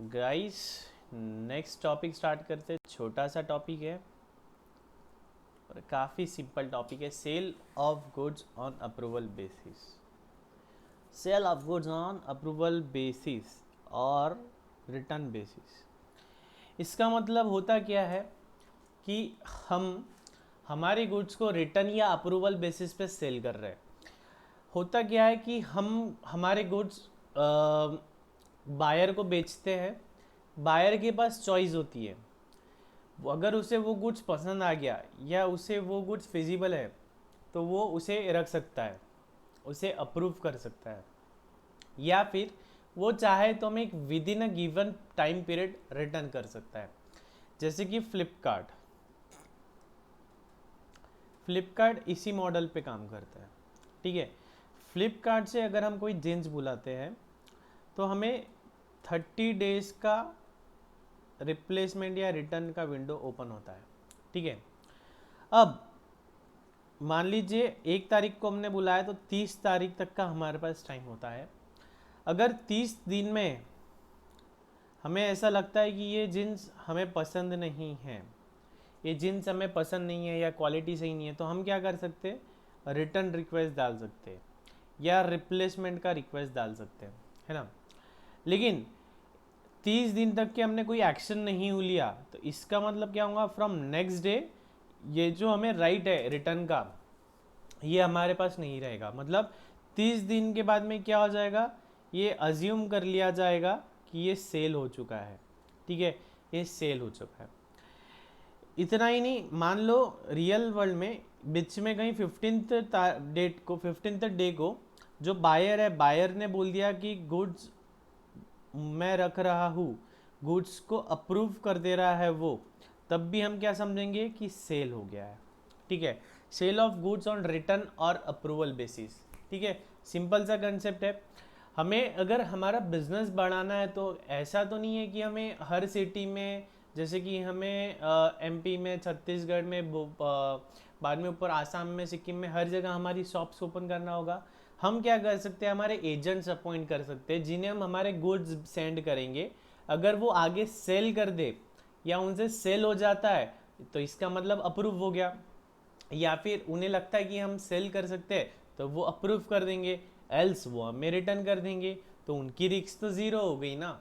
Guys, next topic start करते हैं। छोटा सा टॉपिक है और काफ़ी सिंपल टॉपिक है। Sale of goods on approval basis. Sale of goods on approval basis और रिटर्न बेसिस। इसका मतलब होता क्या है कि हम हमारे गुड्स को रिटर्न या अप्रूवल बेसिस पे सेल कर रहे हैं। होता क्या है कि हम हमारे गुड्स बायर को बेचते हैं। बायर के पास चॉइस होती है, अगर उसे वो गुड्स पसंद आ गया या उसे वो गुड्स फिजिबल है तो वो उसे रख सकता है, उसे अप्रूव कर सकता है, या फिर वो चाहे तो हमें एक with in a given time period return कर सकता है। जैसे कि फ्लिपकार्ट इसी मॉडल पे काम करता है। ठीक है, फ्लिपकार्ट से अगर हम कोई जींस बुलाते हैं तो हमें 30 डेज का रिप्लेसमेंट या रिटर्न का विंडो ओपन होता है। ठीक है, अब मान लीजिए 1 तारीख को हमने बुलाया तो 30 तारीख तक का हमारे पास टाइम होता है। अगर 30 दिन में हमें ऐसा लगता है कि ये जीन्स हमें पसंद नहीं है, ये जीन्स हमें पसंद नहीं है या क्वालिटी सही नहीं है, तो हम क्या कर सकते हैं, रिटर्न रिक्वेस्ट डाल सकते हैं या रिप्लेसमेंट का रिक्वेस्ट डाल सकते हैं, है ना। लेकिन 30 दिन तक के हमने कोई एक्शन नहीं लिया तो इसका मतलब क्या होगा, फ्रॉम नेक्स्ट डे ये जो हमें राइट है रिटर्न का, ये हमारे पास नहीं रहेगा। मतलब 30 दिन के बाद में क्या हो जाएगा, ये अज्यूम कर लिया जाएगा कि ये सेल हो चुका है। ठीक है, ये सेल हो चुका है। इतना ही नहीं, मान लो रियल वर्ल्ड में बीच में कहीं 15th डे को जो बायर है, बायर ने बोल दिया कि गुड्स मैं रख रहा हूँ, गुड्स को अप्रूव कर दे रहा है वो, तब भी हम क्या समझेंगे कि सेल हो गया है। ठीक है, sale of goods on return और अप्रूवल बेसिस। ठीक है, सिंपल सा कंसेप्ट है। हमें अगर हमारा बिजनेस बढ़ाना है तो ऐसा तो नहीं है कि हमें हर सिटी में, जैसे कि हमें एमपी में, छत्तीसगढ़ में, बाद में ऊपर आसाम में, सिक्किम में, हर जगह हमारी शॉप्स ओपन करना होगा। हम क्या कर सकते हैं, हमारे एजेंट्स अपॉइंट कर सकते हैं जिन्हें हम हमारे गुड्स सेंड करेंगे। अगर वो आगे सेल कर दे या उनसे सेल हो जाता है तो इसका मतलब अप्रूव हो गया, या फिर उन्हें लगता है कि हम सेल कर सकते हैं तो वो अप्रूव कर देंगे, एल्स वो हमें रिटर्न कर देंगे। तो उनकी रिस्क तो ज़ीरो हो गई ना।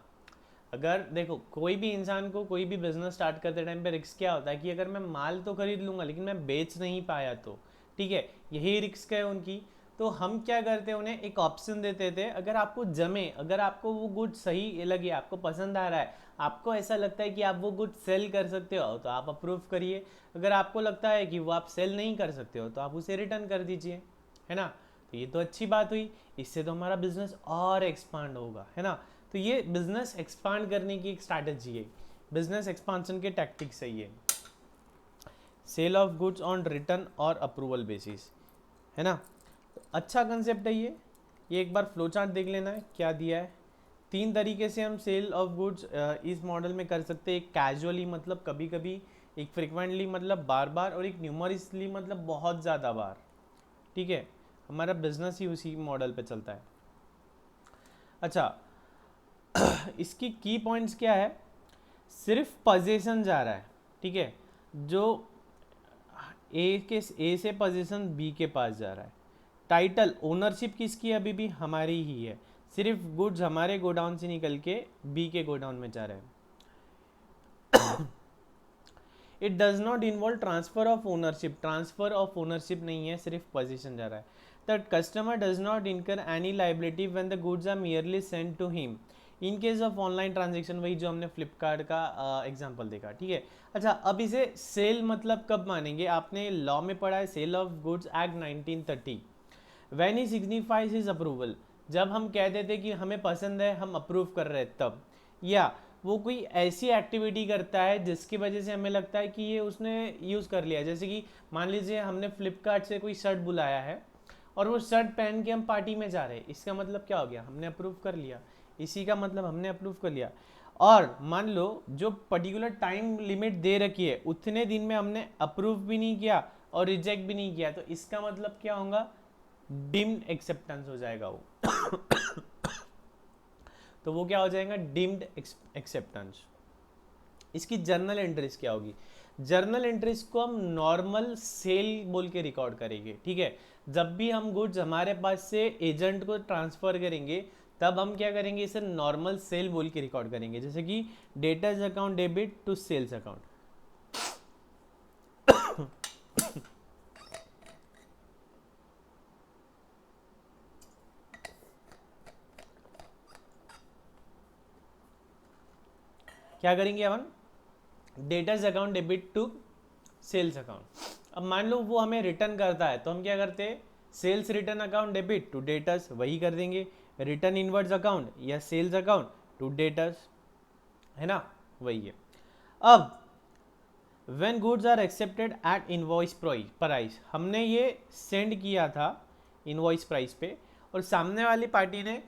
अगर देखो, कोई भी इंसान को कोई भी बिजनेस स्टार्ट करते टाइम पे रिस्क क्या होता है कि अगर मैं माल तो खरीद लूँगा लेकिन मैं बेच नहीं पाया तो, ठीक है, यही रिस्क है उनकी। तो हम क्या करते हैं, उन्हें एक ऑप्शन देते थे, अगर आपको जमे, अगर आपको वो गुड सही लगे, आपको पसंद आ रहा है, आपको ऐसा लगता है कि आप वो गुड सेल कर सकते हो तो आप अप्रूव करिए। अगर आपको लगता है कि वो आप सेल नहीं कर सकते हो तो आप उसे रिटर्न कर दीजिए, है ना। तो ये तो अच्छी बात हुई, इससे तो हमारा बिजनेस और एक्सपांड होगा, है ना। तो ये बिजनेस एक्सपांड करने की एक स्ट्रैटेजी है, बिजनेस एक्सपांशन के टैक्टिक्स है ये, sale of goods on return और अप्रूवल बेसिस, है ना। तो अच्छा कंसेप्ट है ये एक बार फ्लो चार्ट देख लेना है क्या दिया है। 3 तरीके से हम सेल ऑफ गुड्स इस मॉडल में कर सकते हैं। एक कैजुअली मतलब कभी कभी, एक फ्रिक्वेंटली मतलब बार बार, और एक न्यूमरसली मतलब बहुत ज़्यादा बार। ठीक है, हमारा बिजनेस ही उसी मॉडल पे चलता है। अच्छा, इसकी की पॉइंट्स क्या है, सिर्फ पोजीशन जा रहा है। ठीक है, जो ए से पोजीशन बी के पास जा रहा है। टाइटल ओनरशिप किसकी है, अभी भी हमारी ही है, सिर्फ गुड्स हमारे गोडाउन से निकल के बी के गोडाउन में जा रहे हैं। It does not involve transfer of ownership, transfer of ownership नहीं है, सिर्फ पोजीशन जा रहा है। The customer does not incur any liability when the goods are merely send to him in case of online transaction, वही जो हमने फ्लिपकार्ट का एग्जाम्पल देखा। ठीक है, अच्छा, अब इसे सेल मतलब कब मानेंगे, आपने लॉ में पढ़ा है, sale of goods act 1930, when he signifies his approval, जब हम कहते थे कि हमें पसंद है, हम अप्रूव कर रहे हैं तब, या वो कोई ऐसी एक्टिविटी करता है जिसकी वजह से हमें लगता है कि ये उसने यूज़ कर लिया। जैसे कि मान लीजिए हमने फ्लिपकार्ट से कोई शर्ट बुलाया है और वो शर्ट पहन के हम पार्टी में जा रहे हैं, इसका मतलब क्या हो गया, हमने अप्रूव कर लिया, इसी का मतलब हमने अप्रूव कर लिया। और मान लो जो पर्टिकुलर टाइम लिमिट दे रखी है उतने दिन में हमने अप्रूव भी नहीं किया और रिजेक्ट भी नहीं किया, तो इसका मतलब क्या होगा, डिम्ड एक्सेप्टेंस हो जाएगा वो। तो वो क्या हो जाएगा, डीम्ड एक्सेप्टेंस। इसकी जर्नल एंट्रीज क्या होगी, जर्नल एंट्रीज को हम नॉर्मल सेल बोल के रिकॉर्ड करेंगे, ठीक है। जब भी हम गुड्स हमारे पास से एजेंट को ट्रांसफर करेंगे तब हम क्या करेंगे, इसे नॉर्मल सेल बोल के रिकॉर्ड करेंगे, जैसे कि debtors account debit to sales account. क्या करेंगे अपन, debtors account debit to sales account. अब मान लो वो हमें रिटर्न करता है तो हम क्या करते हैं, sales return account debit to debtors, वही कर देंगे, रिटर्न इनवर्ड्स अकाउंट या सेल्स अकाउंट टू डेटर्स, है ना, वही है। अब when goods are accepted at invoice price, हमने ये सेंड किया था इनवॉइस प्राइस पे और सामने वाली पार्टी ने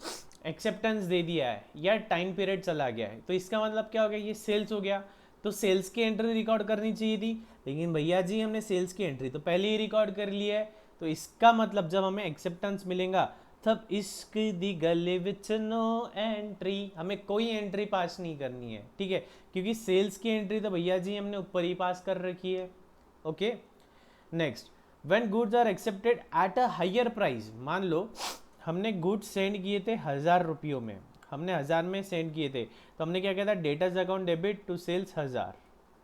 एक्सेप्टेंस दे दिया है या टाइम पीरियड चला गया है, तो इसका मतलब क्या हो गया, ये सेल्स हो गया। तो सेल्स की एंट्री रिकॉर्ड करनी चाहिए थी, लेकिन भैया जी हमने सेल्स की एंट्री तो पहले ही रिकॉर्ड कर ली है। तो इसका मतलब जब हमें एक्सेप्टेंस मिलेगा तब इश्क दी गले विच नो एंट्री, हमें कोई एंट्री पास नहीं करनी है, ठीक है, क्योंकि सेल्स की एंट्री तो भैया जी हमने ऊपर ही पास कर रखी है। Okay, next, when goods are accepted at a higher price, मान लो हमने गुड्स सेंड किए थे 1000 रुपयों में, हमने 1000 में सेंड किए थे, तो हमने क्या किया था, debtors account debit to sales 1000,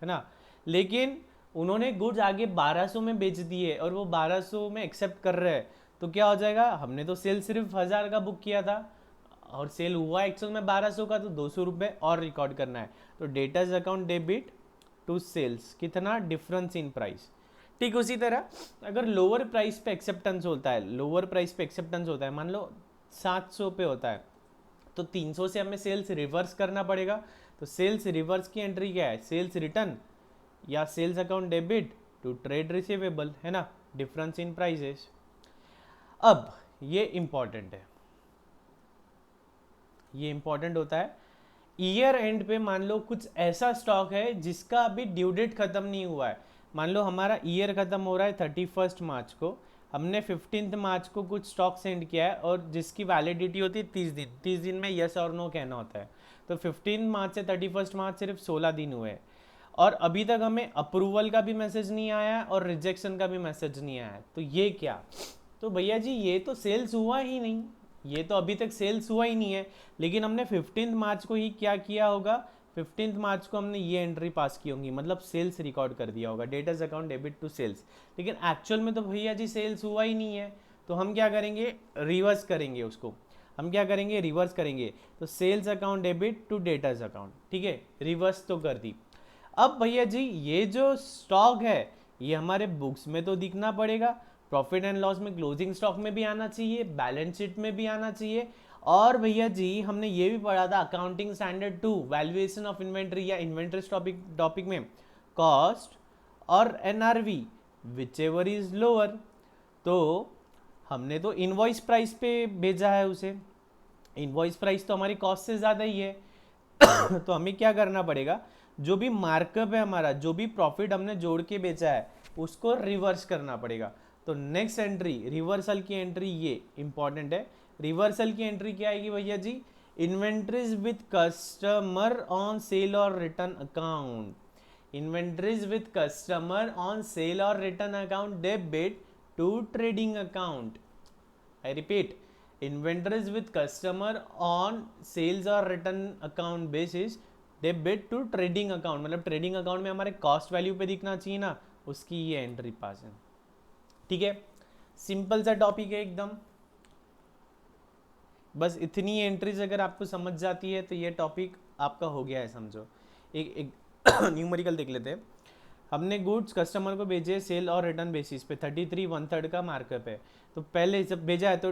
है ना, लेकिन उन्होंने गुड्स आगे 1200 में बेच दिए और वो 1200 में एक्सेप्ट कर रहे हैं, तो क्या हो जाएगा, हमने तो सेल सिर्फ 1000 का बुक किया था और सेल हुआ एक्चुअल में 1200 का, तो 200 रुपये और रिकॉर्ड करना है। तो debtors account debit to sales, कितना, डिफरेंस इन प्राइस। ठीक उसी तरह अगर लोअर प्राइस पे एक्सेप्टेंस होता है, लोअर प्राइस पे एक्सेप्टेंस होता है, मान लो 700 पे होता है, तो 300 से हमें सेल्स रिवर्स करना पड़ेगा। तो सेल्स रिवर्स की एंट्री क्या है, सेल्स रिटर्न या sales account debit to trade receivable, है ना, डिफरेंस इन प्राइसेस। अब ये इंपॉर्टेंट है, ये इंपॉर्टेंट होता है ईयर एंड पे। मान लो कुछ ऐसा स्टॉक है जिसका अभी ड्यू डेट खत्म नहीं हुआ है, मान लो हमारा ईयर खत्म हो रहा है 31 मार्च को, हमने 15 मार्च को कुछ स्टॉक सेंड किया है और जिसकी वैलिडिटी होती है 30 दिन, 30 दिन में यस और नो कहना होता है। तो 15 मार्च से 31 मार्च सिर्फ 16 दिन हुए हैं और अभी तक हमें अप्रूवल का भी मैसेज नहीं आया और रिजेक्शन का भी मैसेज नहीं आया, तो ये क्या, तो भैया जी ये तो सेल्स हुआ ही नहीं, ये तो अभी तक सेल्स हुआ ही नहीं है, लेकिन हमने 15 मार्च को ही क्या किया होगा, 15 मार्च को हमने ये एंट्री पास की होंगी, मतलब सेल्स रिकॉर्ड कर दिया होगा, debtors account debit to sales, लेकिन एक्चुअल में तो भैया जी सेल्स हुआ ही नहीं है। तो हम क्या करेंगे, रिवर्स करेंगे उसको, हम क्या करेंगे, रिवर्स करेंगे। तो sales account debit to debtors account, ठीक है, रिवर्स तो कर दी। अब भैया जी ये जो स्टॉक है ये हमारे बुक्स में तो दिखना पड़ेगा, प्रॉफिट एंड लॉस में क्लोजिंग स्टॉक में भी आना चाहिए, बैलेंस शीट में भी आना चाहिए, और भैया जी हमने ये भी पढ़ा था accounting standard 2 valuation of inventory या इन्वेंट्री टॉपिक में कॉस्ट और NRV which ever is lower. तो हमने तो इनवॉइस प्राइस पे भेजा है उसे, इनवॉइस प्राइस तो हमारी कॉस्ट से ज़्यादा ही है तो हमें क्या करना पड़ेगा, जो भी मार्कअप है हमारा, जो भी प्रॉफिट हमने जोड़ के बेचा है उसको रिवर्स करना पड़ेगा। तो नेक्स्ट एंट्री रिवर्सल की एंट्री, ये इंपॉर्टेंट है, रिवर्सल की एंट्री क्या आएगी भैया जी, inventories with customer on sale और return account, inventories with customer on sale और return account debit to trading account. I repeat, inventories with customer on sales और return account basis debit to trading account, मतलब trading account में हमारे cost value पे दिखना चाहिए ना, उसकी ये एंट्री पास है। ठीक है, सिंपल सा टॉपिक है एकदम, बस इतनी एंट्रीज अगर आपको समझ जाती है तो ये टॉपिक आपका हो गया है समझो। एक न्यूमेरिकल देख लेते हैं। हमने गुड्स कस्टमर को भेजे सेल और रिटर्न बेसिस पे 33 1/3 का मार्कअप है, तो पहले जब भेजा है तो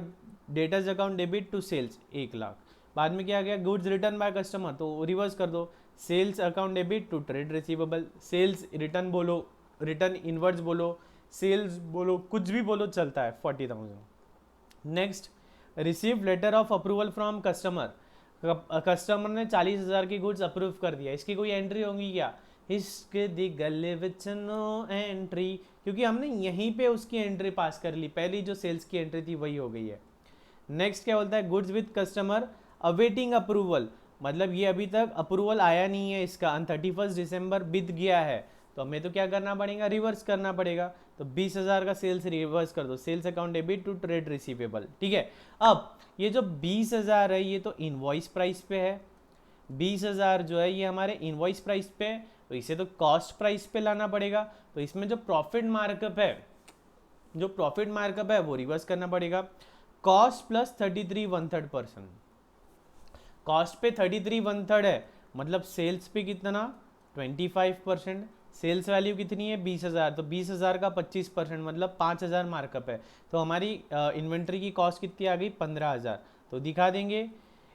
debtors account debit to sales 1 lakh, बाद में क्या गया, गुड्स रिटर्न बाय कस्टमर तो रिवर्स कर दो, sales account debit to trade receivable, sales return बोलो, रिटर्न इनवर्ड्स बोलो, सेल्स बोलो, कुछ भी बोलो चलता है, 40,000। Next, receive letter of approval from customer, customer ने 40,000 की गुड्स अप्रूव कर दिया, इसकी कोई एंट्री होगी क्या, इसके दी गले विच नो एंट्री, क्योंकि हमने यहीं पे उसकी एंट्री पास कर ली, पहली जो सेल्स की एंट्री थी वही हो गई है। नेक्स्ट क्या बोलता है, goods with customer awaiting approval, मतलब ये अभी तक अप्रूवल आया नहीं है इसका, 31 दिसंबर बीत गया है, तो हमें तो क्या करना पड़ेगा, रिवर्स करना पड़ेगा। तो 20,000 का सेल्स रिवर्स कर दो, sales account debit to trade receivable, ठीक है। अब ये जो 20,000 है ये तो इनवॉइस प्राइस पे है, 20,000 जो है ये हमारे इनवॉइस प्राइस पे है, तो इसे तो कॉस्ट प्राइस पे लाना पड़ेगा। तो इसमें जो प्रॉफिट मार्कअप है, जो प्रॉफिट मार्कअप है वो रिवर्स करना पड़ेगा। कॉस्ट प्लस 33 1/3%, कॉस्ट पे 33 1/3 है, मतलब सेल्स पे कितना 25%, सेल्स वैल्यू कितनी है 20,000, तो 20,000 का 25% मतलब 5,000 मार्कअप है। तो हमारी इन्वेंट्री की कॉस्ट कितनी आ गई 15,000। तो दिखा देंगे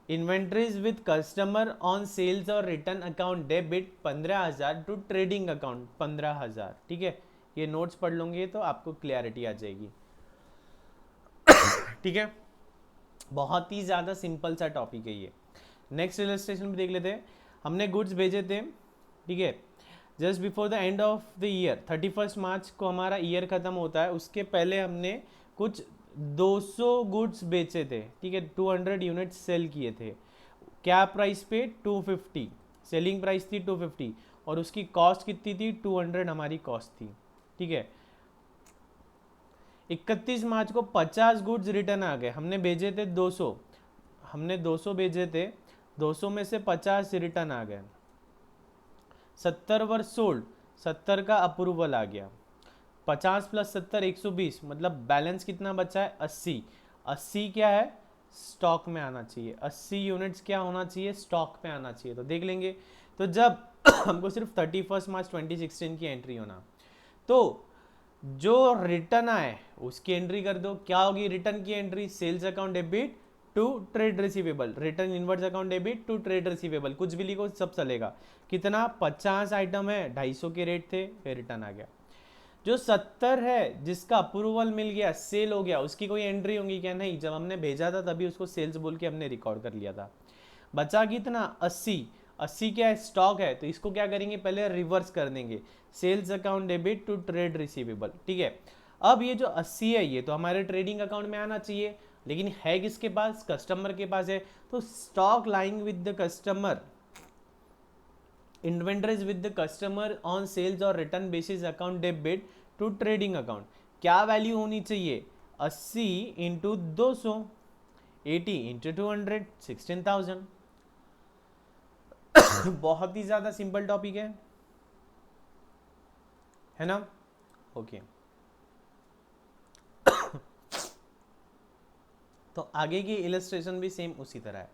inventories with customer on sales और return account debit 15,000 to trading account 15,000, ठीक है। ये नोट्स पढ़ लूंगे तो आपको क्लैरिटी आ जाएगी, ठीक है। बहुत ही ज़्यादा सिंपल सा टॉपिक है ये। नेक्स्ट इलस्ट्रेशन भी देख लेते हैं। हमने गुड्स भेजे थे, ठीक है, just before the end of the year, 31 मार्च को हमारा ईयर खत्म होता है, उसके पहले हमने कुछ 200 गुड्स बेचे थे, ठीक है, 200 यूनिट्स सेल किए थे। क्या प्राइस पे 250, सेलिंग प्राइस थी 250 और उसकी कॉस्ट कितनी थी 200 हमारी कॉस्ट थी, ठीक है। 31 मार्च को 50 गुड्स रिटर्न आ गए, हमने भेजे थे 200, हमने 200 भेजे थे, 200 में से 50 रिटर्न आ गए, 70 वर सोल्ड, 70 का अप्रूवल आ गया, 50 प्लस 70 120, मतलब बैलेंस कितना बचा है 80, 80 क्या है स्टॉक में आना चाहिए, 80 यूनिट्स क्या होना चाहिए स्टॉक में आना चाहिए। तो देख लेंगे, तो जब हमको सिर्फ 31 मार्च 2016 की एंट्री होना, तो जो रिटर्न आए उसकी एंट्री कर दो। क्या होगी रिटर्न की entry, sales account debit to trade receivable, return inverse account debit to trade receivable, कुछ भी लिखो सब चलेगा। कितना 50 आइटम है, 250 के रेट थे, फिर रिटर्न आ गया। जो 70 है जिसका अप्रूवल मिल गया, सेल हो गया, उसकी कोई एंट्री होगी क्या, नहीं, जब हमने भेजा था तभी उसको सेल्स बोल के हमने रिकॉर्ड कर लिया था। बचा कितना 80, 80 क्या है स्टॉक है, तो इसको क्या करेंगे पहले रिवर्स कर देंगे, sales account debit to trade receivable, ठीक है। अब ये जो 80 है ये तो हमारे ट्रेडिंग अकाउंट में आना चाहिए, लेकिन है किसके पास, कस्टमर के पास है, तो stock lying with the customer, inventories with the customer on sales और return basis account debit to trading account, क्या वैल्यू होनी चाहिए 80 इंटू 200, 80 इंटू 200, 16,000। बहुत ही ज्यादा सिंपल टॉपिक है ना, ओके। तो आगे की इलस्ट्रेशन भी सेम उसी तरह है,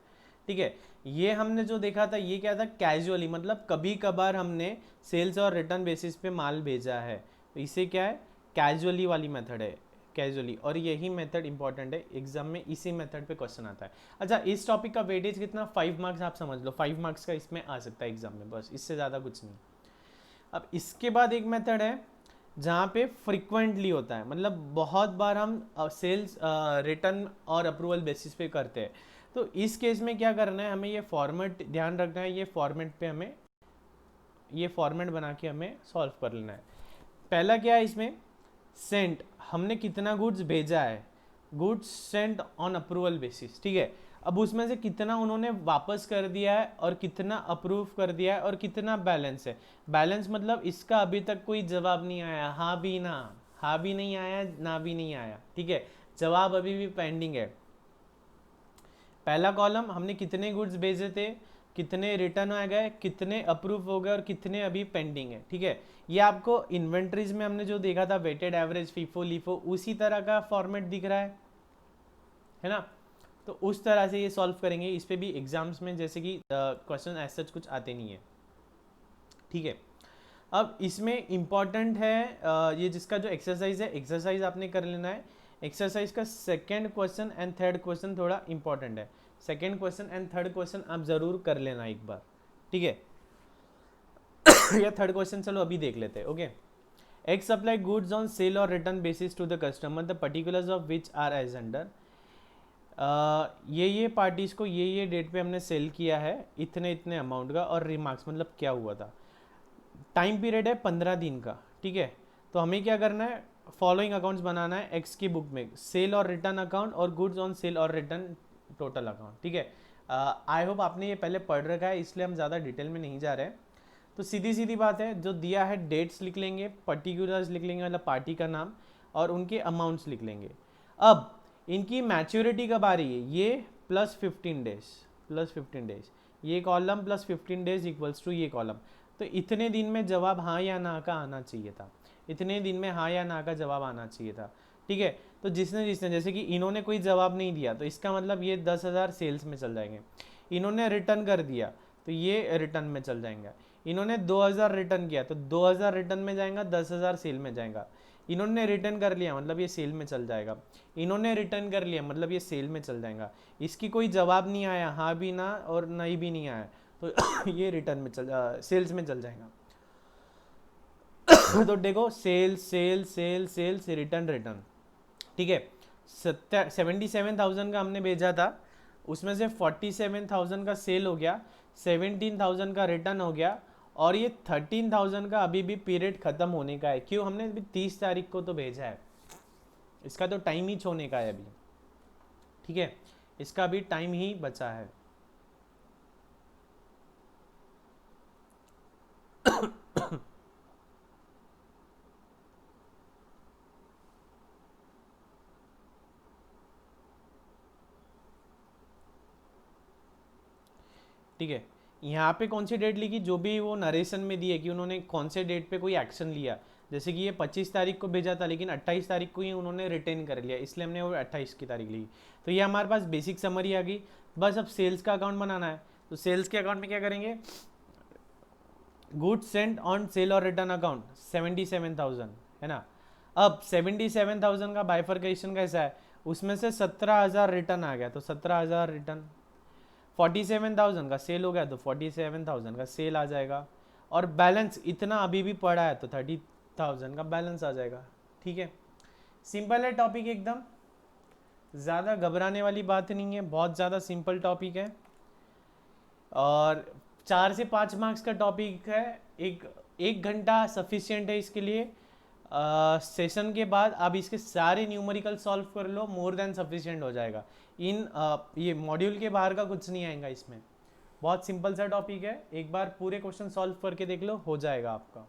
ठीक है। ये हमने जो देखा था ये क्या था कैजुअली, मतलब कभी कभार हमने सेल्स और रिटर्न बेसिस पे माल भेजा है, तो इसे क्या है कैजुअली वाली मेथड है, कैजुअली, और यही मेथड इंपॉर्टेंट है एग्जाम में, इसी मेथड पे क्वेश्चन आता है। अच्छा इस टॉपिक का वेटेज कितना 5 मार्क्स आप समझ लो, 5 मार्क्स का इसमें आ सकता है एग्जाम में, बस इससे ज़्यादा कुछ नहीं। अब इसके बाद एक मेथड है जहाँ पे फ्रिक्वेंटली होता है, मतलब बहुत बार हम सेल्स रिटर्न और अप्रूवल बेसिस पे करते हैं, तो इस केस में क्या करना है हमें, ये फॉर्मेट ध्यान रखना है, ये फॉर्मेट पे हमें ये फॉर्मेट बना के हमें सॉल्व कर लेना है। पहला क्या है इसमें, सेंट, हमने कितना गुड्स भेजा है, goods Saint on approval basis, ठीक है। अब उसमें से कितना उन्होंने वापस कर दिया है और कितना अप्रूव कर दिया है और कितना बैलेंस है, बैलेंस मतलब इसका अभी तक कोई जवाब नहीं आया, हाँ भी ना, हाँ भी नहीं आया ना भी नहीं आया, ठीक है, जवाब अभी भी पेंडिंग है। पहला कॉलम हमने कितने गुड्स भेजे थे, कितने रिटर्न आ गए, कितने अप्रूव हो गए और कितने अभी पेंडिंग है, ठीक है। ये आपको इन्वेंट्रीज में हमने जो देखा था वेटेड एवरेज फीफो लीफो उसी तरह का फॉर्मेट दिख रहा है ना। तो उस तरह से ये सॉल्व करेंगे, इस पे भी एग्जाम्स में जैसे कि क्वेश्चन ऐसा कुछ आते नहीं है, ठीक है। अब इसमें इम्पॉर्टेंट है ये जिसका जो एक्सरसाइज है, एक्सरसाइज आपने कर लेना है। एक्सरसाइज का second question and third question थोड़ा इंपॉर्टेंट है, second question and third question आप जरूर कर लेना एक बार, ठीक है। या थर्ड क्वेश्चन चलो अभी देख लेते हैं, okay. X supply goods on sale और return basis to the customer, the particulars of which are as under, ये पार्टीज को ये डेट पे हमने सेल किया है इतने इतने अमाउंट का, और रिमार्क्स मतलब क्या हुआ था, टाइम पीरियड है 15 दिन का, ठीक है। तो हमें क्या करना है, फॉलोइंग अकाउंट्स बनाना है एक्स की बुक में, सेल और रिटर्न अकाउंट और गुड्स ऑन सेल और रिटर्न टोटल अकाउंट, ठीक है। आई होप आपने ये पहले पढ़ रखा है, इसलिए हम ज़्यादा डिटेल में नहीं जा रहे हैं। तो सीधी सीधी बात है, जो दिया है डेट्स लिख लेंगे, पर्टिकुलर्स लिख लेंगे मतलब पार्टी का नाम, और उनके अमाउंट्स लिख लेंगे। अब इनकी मैच्योरिटी कब आ रही है, ये +15 डेज, +15 डेज, ये कॉलम +15 डेज इक्वल्स टू ये कॉलम। तो इतने दिन में जवाब हाँ या ना का आना चाहिए था, इतने दिन में हाँ या ना का जवाब आना चाहिए था। ठीक है, तो जिसने जिसने जैसे कि इन्होंने कोई जवाब नहीं दिया, तो इसका मतलब ये 10,000 सेल्स में चल जाएंगे। इन्होंने रिटर्न कर दिया तो ये रिटर्न में चल जाएंगे। इन्होंने 2,000 रिटर्न किया तो 2,000 रिटर्न में जाएगा, 10,000 सेल में जाएगा। इन्होंने रिटर्न कर लिया मतलब ये सेल में चल जाएगा। इन्होंने रिटर्न कर लिया मतलब ये सेल में चल जाएगा। इसकी कोई जवाब नहीं आया, हाँ भी ना और नहीं भी नहीं आया, तो ये रिटर्न में सेल्स में चल जाएगा। तो देखो sale sale sale sales return return. ठीक है, 77,000 का हमने भेजा था, उसमें से 47,000 का सेल हो गया, 17,000 का रिटर्न हो गया, और ये 13,000 का अभी भी पीरियड खत्म होने का है। क्यों, हमने अभी 30 तारीख को तो भेजा है, इसका तो टाइम ही छोड़ने का है अभी। ठीक है, इसका भी टाइम ही बचा है। ठीक है, यहाँ पे कौन सी डेट लिखी, जो भी वो नरेशन में दी है कि उन्होंने कौन से डेट पे कोई एक्शन लिया। जैसे कि ये 25 तारीख को भेजा था, लेकिन 28 तारीख को ही उन्होंने रिटेन कर लिया, इसलिए हमने वो 28 की तारीख लिखी। तो ये हमारे पास बेसिक समरी आ गई। बस अब सेल्स का अकाउंट बनाना है। तो सेल्स के अकाउंट में क्या करेंगे, गुड्स सेंट ऑन सेल और रिटर्न अकाउंट 77,000 है ना। अब 77,000 का बाइफर्केशन कैसा है, उसमें से 17,000 रिटर्न आ गया, तो 17,000 रिटर्न, 47,000 का सेल हो गया तो 47,000 का सेल आ जाएगा, और बैलेंस इतना अभी भी पड़ा है तो 30,000 का बैलेंस आ जाएगा। ठीक है, सिंपल है टॉपिक एकदम, ज़्यादा घबराने वाली बात नहीं है, बहुत ज़्यादा सिंपल टॉपिक है, और 4 से 5 मार्क्स का टॉपिक है। एक घंटा सफिशियंट है इसके लिए। सेशन के बाद आप इसके सारे न्यूमेरिकल सॉल्व कर लो, मोर देन सफिशियंट हो जाएगा। ये मॉड्यूल के बाहर का कुछ नहीं आएगा इसमें, बहुत सिंपल सा टॉपिक है। एक बार पूरे क्वेश्चन सॉल्व करके देख लो, हो जाएगा आपका।